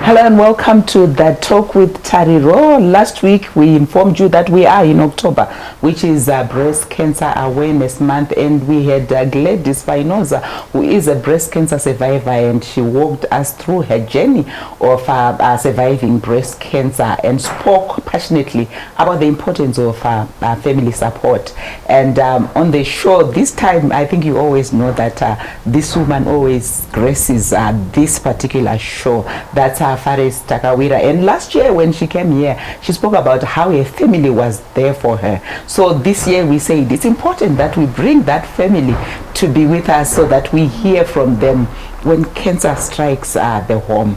Hello and welcome to The Talk with Tariro. Last week we informed you that we are in October, which is Breast Cancer Awareness Month, and we had Gladys Fainoza, who is a breast cancer survivor, and she walked us through her journey of surviving breast cancer and spoke passionately about the importance of family support. And on the show this time, I think you always know that this woman always graces this particular show. That's Faris Takawira, and last year when she came here, she spoke about how her family was there for her. So this year we said it's important that we bring that family to be with us so that we hear from them when cancer strikes the home.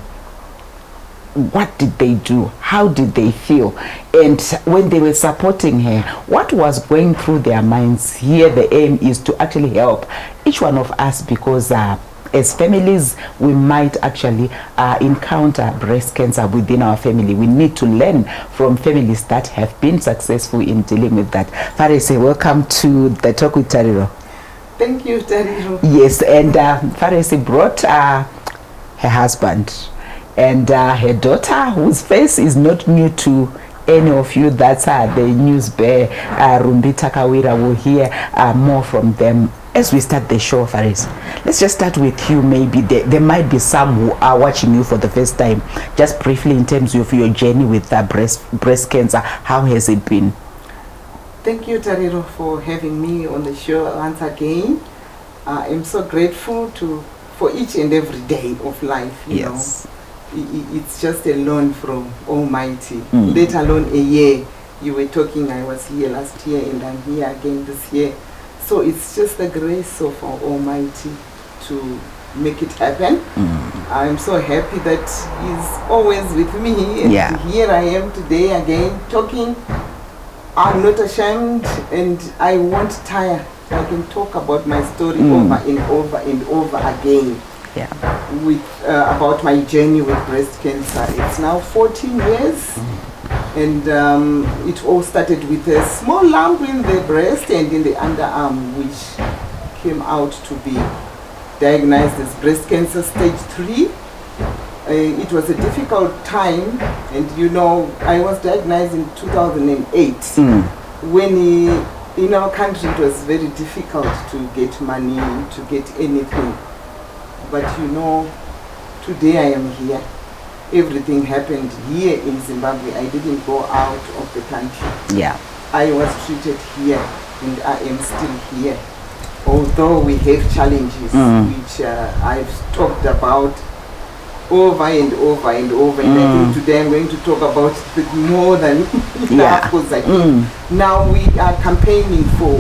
What did they do? How did they feel? And when they were supporting her, what was going through their minds? Here the aim is to actually help each one of us, because as families, we might actually encounter breast cancer within our family. We need to learn from families that have been successful in dealing with that. Farese, welcome to The Talk with Tariro. Thank you, Tariro. Yes, and Farese brought her husband and her daughter, whose face is not new to any of you. That's the news bear, Rumbi Takawira. Will hear more from them as we start the show. Faris, let's just start with you. Maybe there might be some who are watching you for the first time. Just briefly, in terms of your journey with breast cancer, how has it been? Thank you, Tariro, for having me on the show once again. I'm so grateful for each and every day of life. You know, it's just a loan from Almighty. Let alone a year. You were talking, I was here last year and I'm here again this year. So it's just the grace of our Almighty to make it happen. I'm so happy that He's always with me, and here I am today again talking. I'm not ashamed and I won't tire. I can talk about my story over and over and over again. With about my journey with breast cancer. It's now 14 years. And it all started with a small lump in the breast and in the underarm, which came out to be diagnosed as breast cancer stage 3. It was a difficult time, and you know, I was diagnosed in 2008 when in our country it was very difficult to get money, to get anything. But you know, today I am here. Everything happened here in Zimbabwe. I didn't go out of the country. I was treated here and I am still here. Although we have challenges, which I've talked about over and over and over. And I think today I'm going to talk about more than enough, because I think now we are campaigning for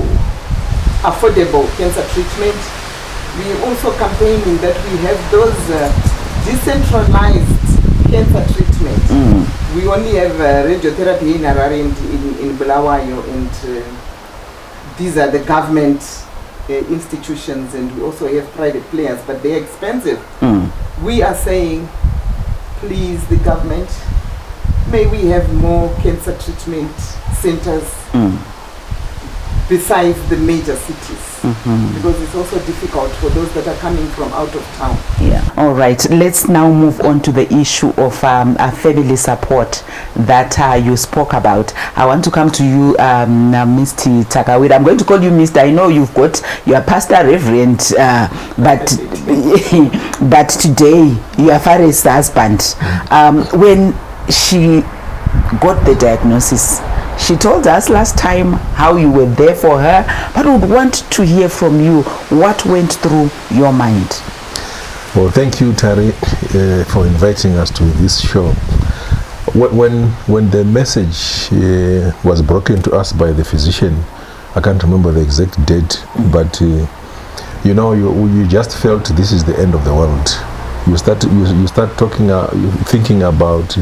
affordable cancer treatment. We are also campaigning that we have those decentralized cancer treatment. We only have radiotherapy in Harare and in Bulawayo, and these are the government institutions, and we also have private players, but they're expensive. We are saying, please, the government, may we have more cancer treatment centers besides the major cities, because it's also difficult for those that are coming from out of town. All right, let's now move on to the issue of family support that you spoke about. I want to come to you, Mr. Takawira. I'm going to call you Mr. I know you've got your pastor reverend, but but today you are Faris' husband. When she got the diagnosis, she told us last time how you were there for her, but we would want to hear from you what went through your mind. Well, thank you, Tari, for inviting us to this show. When the message was broken to us by the physician, I can't remember the exact date, but you know, you just felt this is the end of the world. You start talking, thinking about,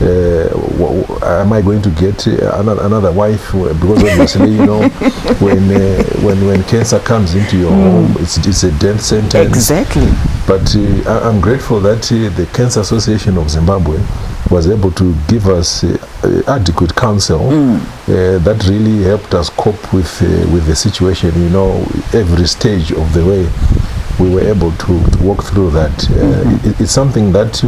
am I going to get another wife? Because obviously, you know, when cancer comes into your home, it's a death sentence. Exactly. But I'm grateful that the Cancer Association of Zimbabwe was able to give us adequate counsel that really helped us cope with the situation. You know, every stage of the way we were able to walk through that. It's something that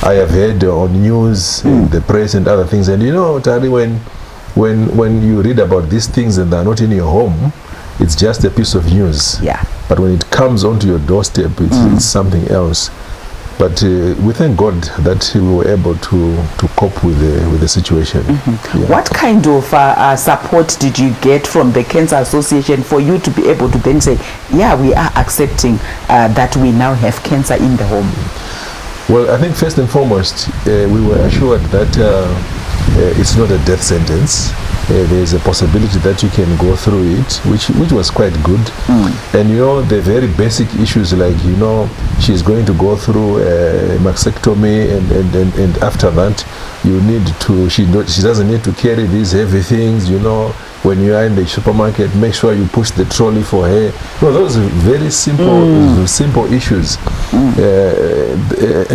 I have heard on news, in the press and other things. And you know, Tari, when you read about these things and they're not in your home, it's just a piece of news. Yeah. But when it comes onto your doorstep, it's something else. But we thank God that we were able to cope with the situation. Yeah. What kind of support did you get from the Cancer Association for you to be able to then say, yeah, we are accepting that we now have cancer in the home? Well, I think first and foremost, we were assured that it's not a death sentence. There's a possibility that you can go through it, which was quite good. And you know, the very basic issues, like, you know, she's going to go through a mastectomy, and after that you need to, she doesn't need to carry these heavy things, you know. When you are in the supermarket, make sure you push the trolley for her. No, those are very simple issues.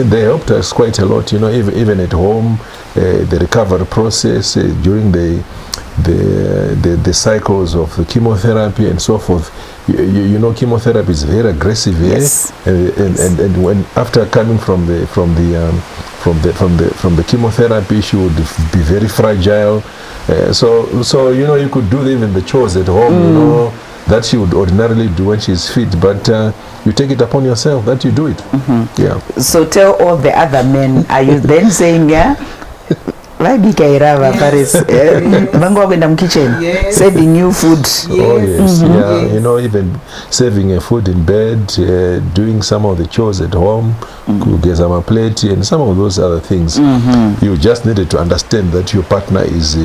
They helped us quite a lot, you know, even at home. The recovery process during the cycles of the chemotherapy and so forth. You know, chemotherapy is very aggressive, yes. And when after coming from the chemotherapy, she would be very fragile. So you know, you could do even the chores at home, you know, that she would ordinarily do when she's fit, but you take it upon yourself that you do it. Yeah. So tell all the other men, are you then saying, yeah, Yes. kitchen, Yes. serving new food? Yes. Oh yes, yeah. Yes. You know, even serving a food in bed, doing some of the chores at home, get some plate, and some of those other things. You just needed to understand that your partner is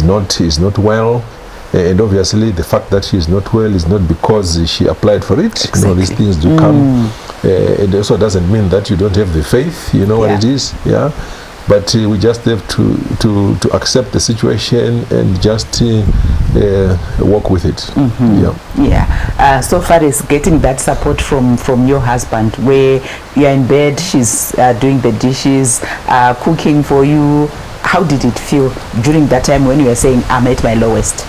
not well, and obviously the fact that she is not well is not because she applied for it. Exactly. You know, these things do come. It also doesn't mean that you don't have the faith. You know what it is, yeah. But we just have to accept the situation and just work with it. Yeah. So far as getting that support from your husband, where you're in bed, she's doing the dishes, cooking for you. How did it feel during that time when you were saying, I'm at my lowest?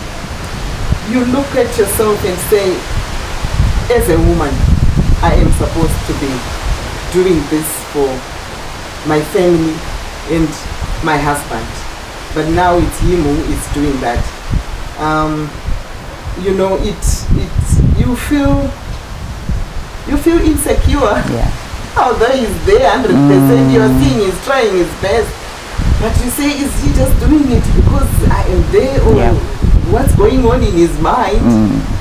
You look at yourself and say, as a woman, I am supposed to be doing this for my family and my husband, but now it's him who is doing that. You know, you feel insecure. Yeah. Although he's there 100%, you're seeing he's trying his best, but you say, is he just doing it because I am there, or what's going on in his mind?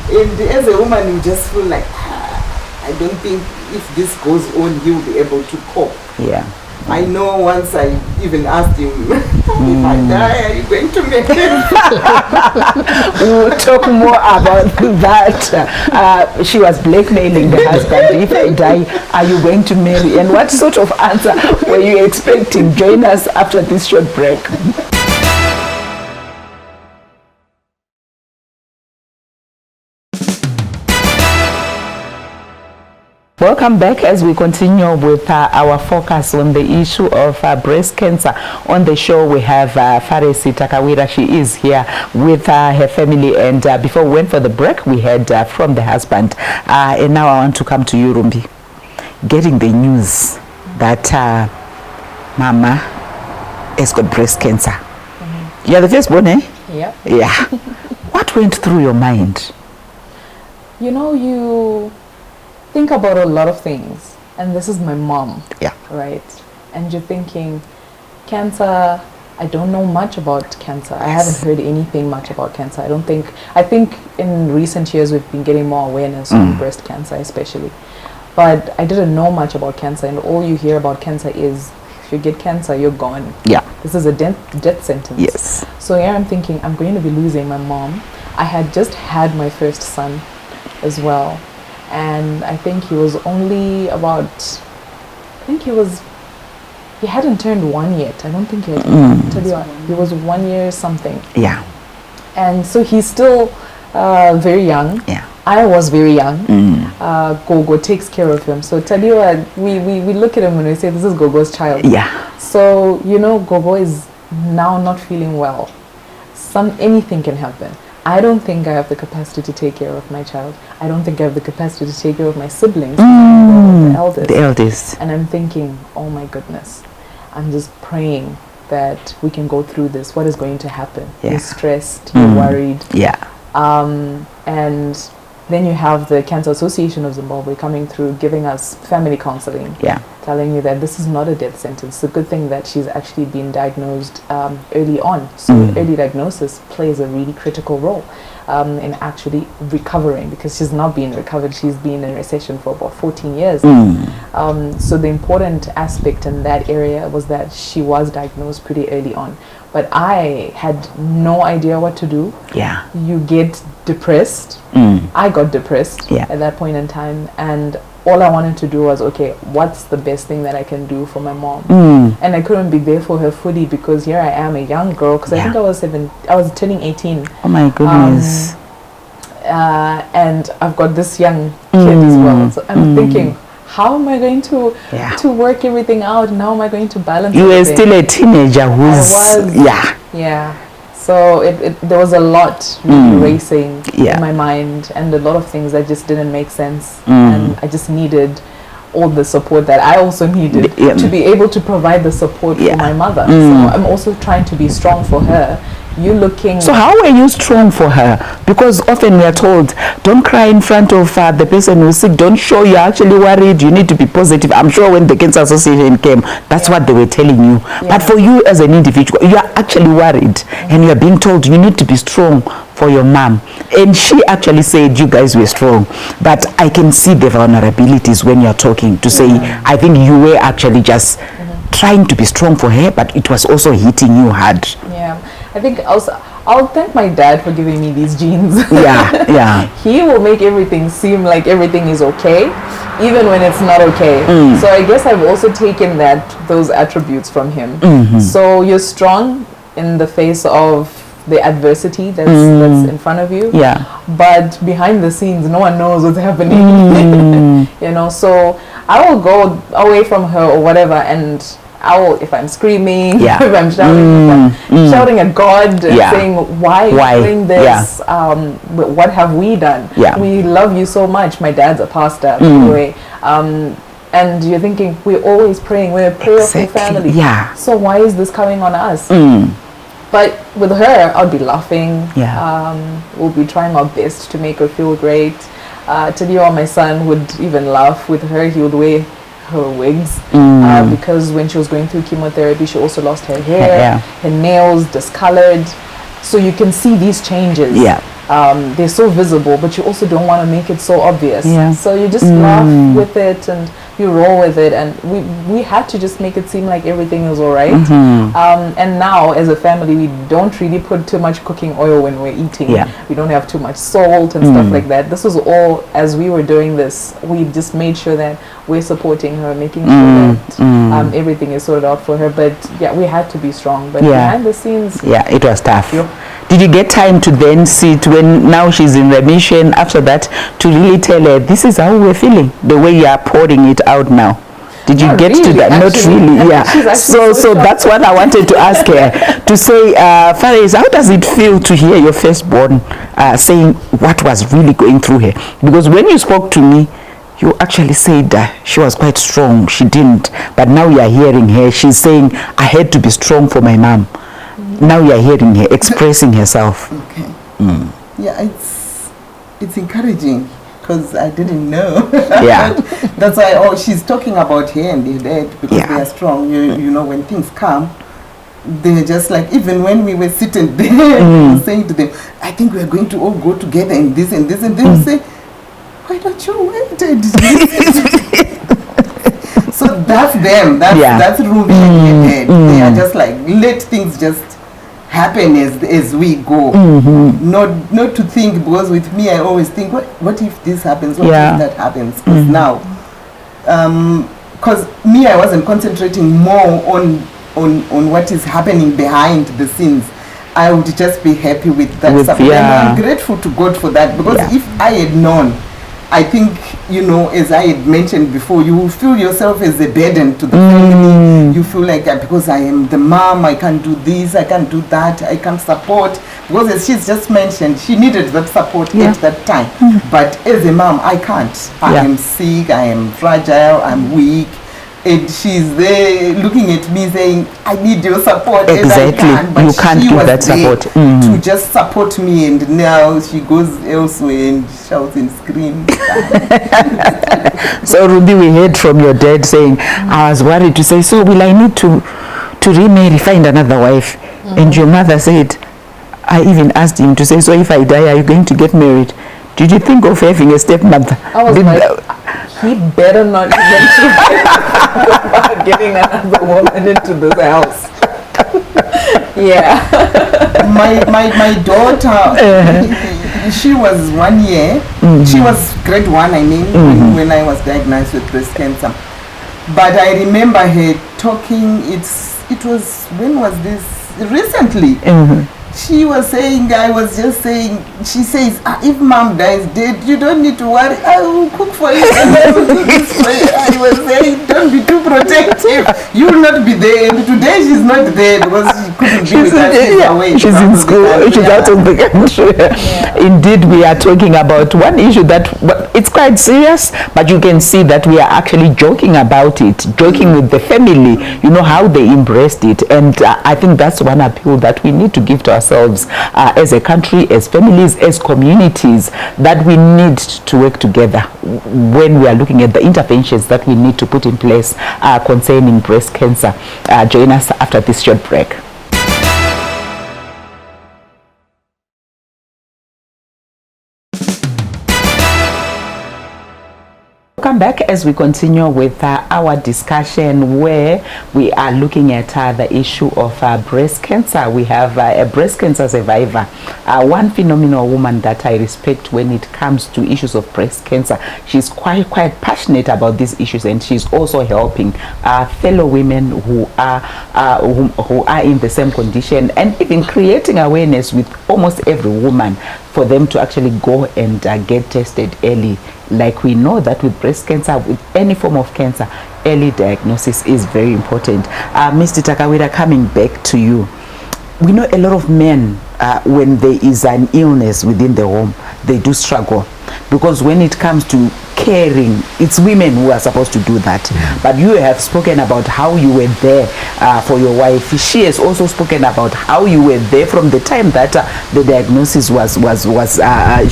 And as a woman, you just feel like, I don't think if this goes on, he'll be able to cope. Yeah. I know once I even asked him, if I die, are you going to make it? We'll talk more about that. She was blackmailing the husband. If I die, are you going to marry? And what sort of answer were you expecting? Join us after this short break. Welcome back as we continue with our focus on the issue of breast cancer. On the show we have Faresi Takawira. She is here with her family, and before we went for the break we heard from the husband, and now I want to come to you, Rumbi. Getting the news that Mama has got breast cancer. You're the firstborn, eh? Yep. Yeah. What went through your mind? You know, you think about a lot of things, and this is my mom. Yeah. Right? And you're thinking, cancer, I don't know much about cancer. I haven't heard anything much about cancer. I think in recent years we've been getting more awareness on breast cancer especially. But I didn't know much about cancer, and all you hear about cancer is, if you get cancer, you're gone. Yeah. This is a death sentence. Yes. So here I'm thinking, I'm going to be losing my mom. I had just had my first son as well. And I think he was only about, he hadn't turned 1 yet. I don't think he had, tell you what, he was 1 year something. Yeah. And so he's still very young. Yeah. I was very young. Gogo takes care of him. So tell you what, we look at him and we say, this is Gogo's child. Yeah. So, you know, Gogo is now not feeling well. Anything can happen. I don't think I have the capacity to take care of my child. I don't think I have the capacity to take care of my siblings. The eldest. The eldest. And I'm thinking, oh my goodness. I'm just praying that we can go through this. What is going to happen? Yeah. You're stressed, you're worried. Yeah. And then you have the Cancer Association of Zimbabwe coming through, giving us family counseling. Yeah. Telling you that this is not a death sentence. It's a good thing that she's actually been diagnosed early on. So early diagnosis plays a really critical role in actually recovering, because she's not been recovered. She's been in recession for about 14 years. So the important aspect in that area was that she was diagnosed pretty early on. But I had no idea what to do. Yeah. You get depressed. I got depressed at that point in time, and all I wanted to do was, okay, what's the best thing that I can do for my mom? And I couldn't be there for her fully, because here I am, a young girl, because I think I was turning 18. Oh my goodness. And I've got this young kid as well. So I'm thinking, how am I going to work everything out, and how am I going to balance You were everything? still a teenager who's... I was. Yeah. So there was a lot really racing Yeah. in my mind, and a lot of things that just didn't make sense. And I just needed all the support that I also needed to be able to provide the support for my mother. So I'm also trying to be strong for her. You looking... So how were you strong for her? Because often we are told, don't cry in front of the person who's sick. Don't show you're actually worried. You need to be positive. I'm sure when the Cancer Association came, that's what they were telling you. But for you as an individual, you are actually worried. And you are being told you need to be strong for your mom. And she actually said you guys were strong. But I can see the vulnerabilities when you're talking to say, I think you were actually just trying to be strong for her, but it was also hitting you hard. Yeah. I think also, I'll thank my dad for giving me these genes. He will make everything seem like everything is okay, even when it's not okay. So I guess I've also taken those attributes from him. So you're strong in the face of the adversity that's in front of you. But behind the scenes, no one knows what's happening. You know, so I will go away from her or whatever, and if I'm screaming, if I'm shouting at God, saying, why are you doing this? What have we done? We love you so much. My dad's a pastor, by the way. And you're thinking, we're always praying. We're a prayerful family. So why is this coming on us? But with her, I'll be laughing. We'll be trying our best to make her feel great. Tariro, my son, would even laugh with her. He would wear her wigs because when she was going through chemotherapy, she also lost her hair, her nails discolored. So you can see these changes. They're so visible, but you also don't want to make it so obvious. So you just laugh with it and you roll with it, and we had to just make it seem like everything is all right. And now as a family, we don't really put too much cooking oil when we're eating. We don't have too much salt and stuff like that. This was all, as we were doing this, we just made sure that we're supporting her, making sure that everything is sorted out for her. But we had to be strong. But behind the scenes, it was tough. Did you get time to then sit when now she's in remission after that to really tell her this is how we're feeling, the way you are pouring it out now? Did you get to that? Actually, not really. So that's what I wanted to ask her to say, Faris, how does it feel to hear your firstborn saying what was really going through her? Because when you spoke to me, you actually said she was quite strong. She didn't. But now you are hearing her. She's saying, I had to be strong for my mom. Now you are hearing her expressing herself. Yeah, it's encouraging because I didn't know. That's why she's talking about her and their dad because they are strong. You know, when things come, they're just like, even when we were sitting there, we were saying to them, I think we are going to all go together in this and this, and they will say, why don't you wait? So that's them. That's Ruby and her dad. They are just like, let things just happen as we go. Not to think, because with me I always think, what if this happens, what if that happens? Because now because me, I wasn't concentrating more on what is happening behind the scenes. I would just be happy with that support. And I'm grateful to God for that, because if I had known, I think, as I had mentioned before, you will feel yourself as a burden to the family. You feel like, because I am the mom, I can't do this, I can't do that, I can't support. Because as she's just mentioned, she needed that support at that time. But as a mom, I can't. I am sick, I am fragile, I'm weak. and she's there looking at me saying, I need your support. Exactly. As I can. But you can't she give was that there support. to just support me, and now she goes elsewhere and shouts and screams. So Ruby, we heard from your dad saying, I was worried to say, so will I need to remarry, find another wife? And your mother said, I even asked him to say, so if I die, are you going to get married? Did you think of having a stepmother? I was he better not about getting another woman into this house. Yeah. my daughter, she was 1 year. She was grade 1, I mean, when I was diagnosed with breast cancer. But I remember her talking, it was, when was this? Recently. She was saying, I was just saying, she says, if mom dies dead, you don't need to worry, I will cook for you and I will do this for you. I was saying, don't be too protective. You will not be there. And today she's not there because she couldn't be with us. She's away. She's in school. She's out of the country. Yeah. Indeed, we are talking about one issue that, it's quite serious, but you can see that we are actually joking about it, joking with the family, you know, how they embraced it. And I think that's one appeal that we need to give to ourselves as a country, as families, as communities, that we need to work together when we are looking at the interventions that we need to put in place concerning breast cancer. Join us after this short break. Welcome back as we continue with our discussion, where we are looking at the issue of breast cancer. We have a breast cancer survivor, one phenomenal woman that I respect when it comes to issues of breast cancer. She's quite passionate about these issues, and she's also helping fellow women who are in the same condition, and even creating awareness with almost every woman for them to actually go and get tested early. Like we know that with breast cancer, with any form of cancer, early diagnosis is very important. Mr. Takawira, coming back to you, we know a lot of men, when there is an illness within the home, they do struggle, because when it comes to caring, it's women who are supposed to do that. But you have spoken about how you were there for your wife. She has also spoken about how you were there from the time that the diagnosis was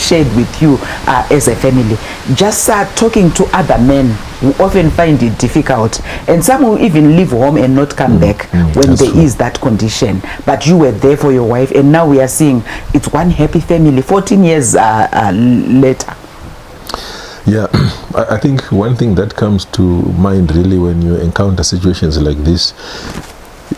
shared with you as a family. Just talking to other men who often find it difficult, and some will even leave home and not come back when there is that condition. But you were there for your wife, and now we are seeing it's one happy family 14 years later. Yeah, I think one thing that comes to mind really when you encounter situations like this,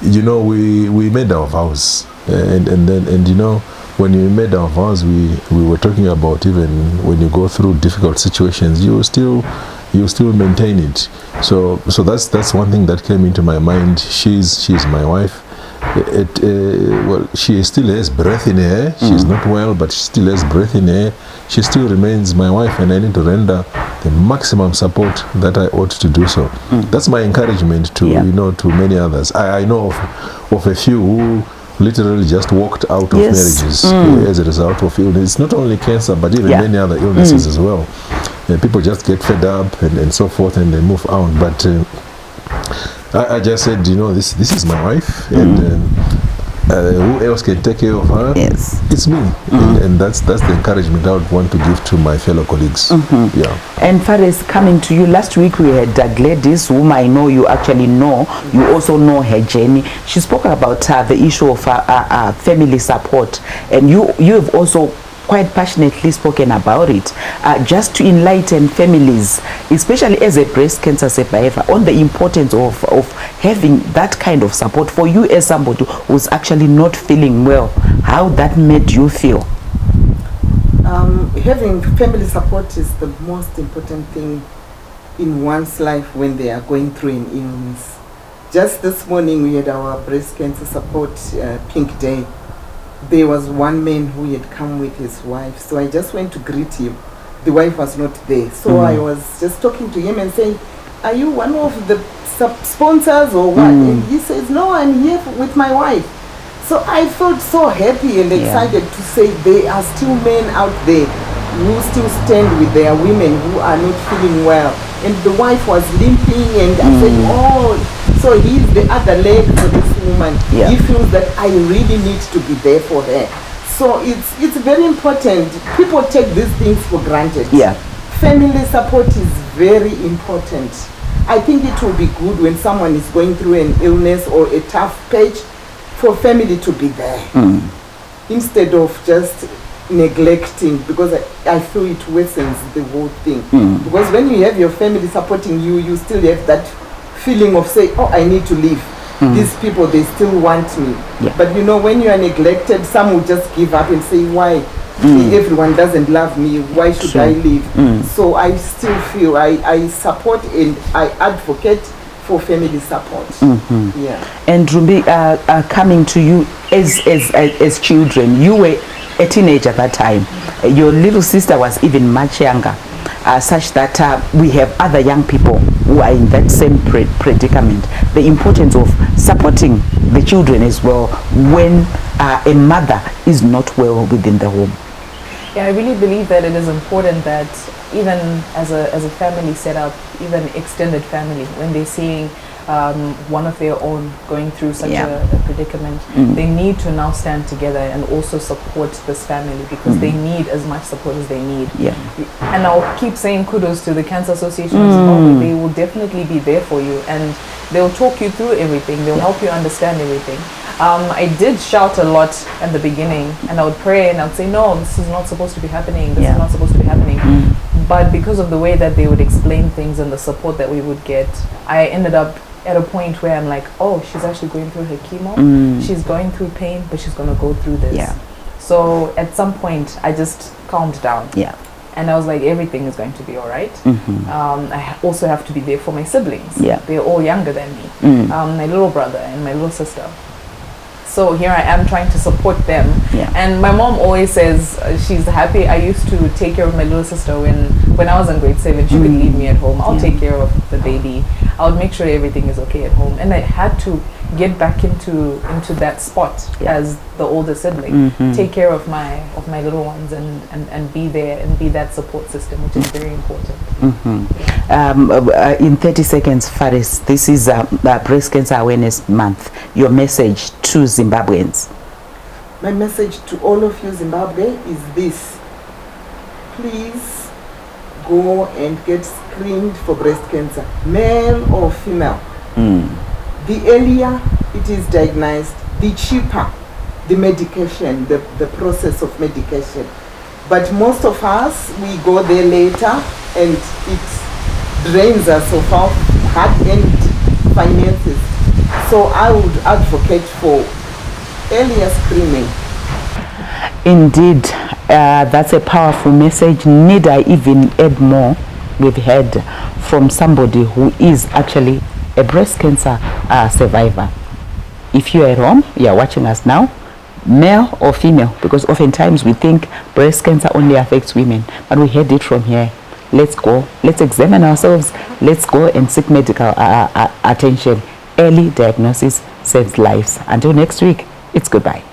you know, we made our vows, and you know, when we made our vows, we were talking about, even when you go through difficult situations, you still maintain it. So that's one thing that came into my mind. She's my wife. Well, she still has breath in her. She's not well, but she still has breath in her. She still remains my wife, and I need to render the maximum support that I ought to do so. That's my encouragement to, you know, to many others. I know of a few who literally just walked out of marriages as a result of illness. It's not only cancer, but even many other illnesses as well. People just get fed up and so forth, and they move on. But I just said, you know, this is my wife, and who else can take care of her? Yes, it's me. And that's the encouragement I would want to give to my fellow colleagues. Yeah. And Faris, coming to you, last week we had Gladys, whom I know you actually know. You also know her journey. She spoke about the issue of family support, and you have also quite passionately spoken about it, just to enlighten families, especially as a breast cancer survivor, on the importance of having that kind of support for you as somebody who's actually not feeling well. How that made you feel? Having family support is the most important thing in one's life when they are going through an illness. Just this morning we had our breast cancer support pink day. There was one man who had come with his wife, so I just went to greet him. The wife was not there, so I was just talking to him and saying, are you one of the sponsors or what? And he says, no, I'm here with my wife. So I felt so happy and excited to say there are still men out there who still stand with their women who are not feeling well. And the wife was limping, and I said, oh, so he's the other leg for this woman. Yeah. He feels that I really need to be there for her. So it's very important. People take these things for granted. Yeah. Family support is very important. I think it will be good when someone is going through an illness or a tough patch for family to be there. Instead of just neglecting, because I feel it worsens the whole thing. Because when you have your family supporting you, you still have that feeling of say, oh, I need to leave. These people, they still want me. Yeah. But you know, when you are neglected, some will just give up and say, why? Everyone doesn't love me, why should I leave? So I still feel I support and I advocate for family support. Yeah. And Ruby, coming to you as children, you were a teenager at that time. Your little sister was even much younger, such that we have other young people who are in that same predicament. The importance of supporting the children as well when a mother is not well within the home. Yeah, I really believe that it is important that even as a family setup, even extended family, when they're seeing one of their own going through such a predicament, they need to now stand together and also support this family, because they need as much support as they need. Yeah. And I'll keep saying kudos to the Cancer Association of Zimbabwe. They will definitely be there for you, and they'll talk you through everything. They'll help you understand everything. I did shout a lot at the beginning, and I would pray and I would say, no, this is not supposed to be happening. This is not supposed to be happening. But because of the way that they would explain things and the support that we would get, I ended up at a point where I'm like, oh, she's actually going through her chemo. She's going through pain, but she's going to go through this. Yeah. So at some point, I just calmed down. Yeah. And I was like, everything is going to be all right. I also have to be there for my siblings. Yeah. They're all younger than me. My little brother and my little sister. So here I am trying to support them. Yeah. And my mom always says she's happy. I used to take care of my little sister when I was in grade 7. She would leave me at home. I'll take care of the baby. I would make sure everything is okay at home. And I had to get back into that spot as the older sibling. Take care of my little ones and be there and be that support system, which is very important. In 30 seconds, Faris, this is Breast Cancer Awareness Month. Your message to Zimbabweans. My message to all of you Zimbabwe is this: please go and get screened for breast cancer, male or female. The earlier it is diagnosed, the cheaper the medication, the process of medication. But most of us, we go there later, and it drains us of our hard-earned finances. So I would advocate for earlier screening. Indeed, that's a powerful message. Need I even add more? We've heard from somebody who is actually a breast cancer survivor. If you're at home, you're watching us now, male or female, because oftentimes we think breast cancer only affects women, but we heard it from here. Let's go, let's examine ourselves, let's go and seek medical attention. Early diagnosis saves lives. Until next week, it's goodbye.